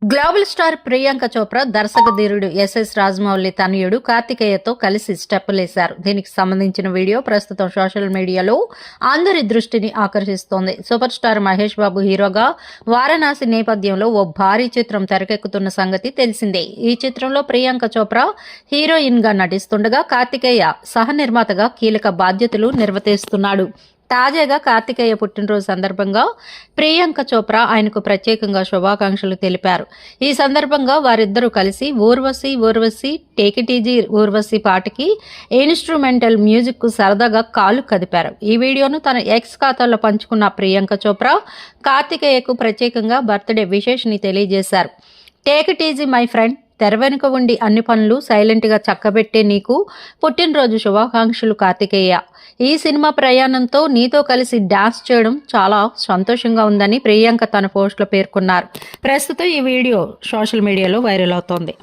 Global star Priyanka Chopra దర్శక ధీరుడు SS Rajamouli తనయుడు కార్తికేయతో కలిసి స్టెప్పులేశారు. దీనికి సంబంధించిన వీడియో ప్రస్తుతం సోషల్ మీడియాలో అందరి దృష్టిని ఆకర్షిస్తోంది. సూపర్ స్టార్ మహేష్ బాబు హీరోగా వారణాసి నేపథ్యంలో ఓ భారీ చిత్రం తెరకెక్కుతున్న సంగతి తెలిసిందే. ఈ చిత్రంలో ప్రియాంక చోప్రా హీరోయిన్ గా నటిస్తుండగా కార్తికేయ సహ నిర్మాతగా కీలక బాధ్యతలు నిర్వర్తిస్తున్నాడు. తాజాగా కార్తికేయ పుట్టినరోజు సందర్భంగా ప్రియాంక చోప్రా ఆయనకు ప్రత్యేకంగా శుభాకాంక్షలు తెలిపారు. ఈ సందర్భంగా వారిద్దరూ కలిసి Urvashi take it easy Urvashi పాటకి ఇన్స్ట్రుమెంటల్ మ్యూజిక్ కు సరదాగా కాలు కదిపారు. ఈ వీడియోను తన ఎక్స్ ఖాతాలో పంచుకున్న ప్రియాంక చోప్రా కార్తికేయకు ప్రత్యేకంగా బర్త్డే విషెస్ ని తెలియజేశారు. Take it easy my friend, తెర వెనుక ఉండి అన్ని పనులు సైలెంట్గా చక్కబెట్టే నీకు పుట్టినరోజు శుభాకాంక్షలు కార్తికేయ. ఈ సినిమా ప్రయాణంతో నీతో కలిసి డాన్స్ చేయడం చాలా సంతోషంగా ఉందని ప్రియాంక తన పోస్టులో పేర్కొన్నారు. ప్రస్తుతం ఈ వీడియో సోషల్ మీడియాలో వైరల్ అవుతోంది.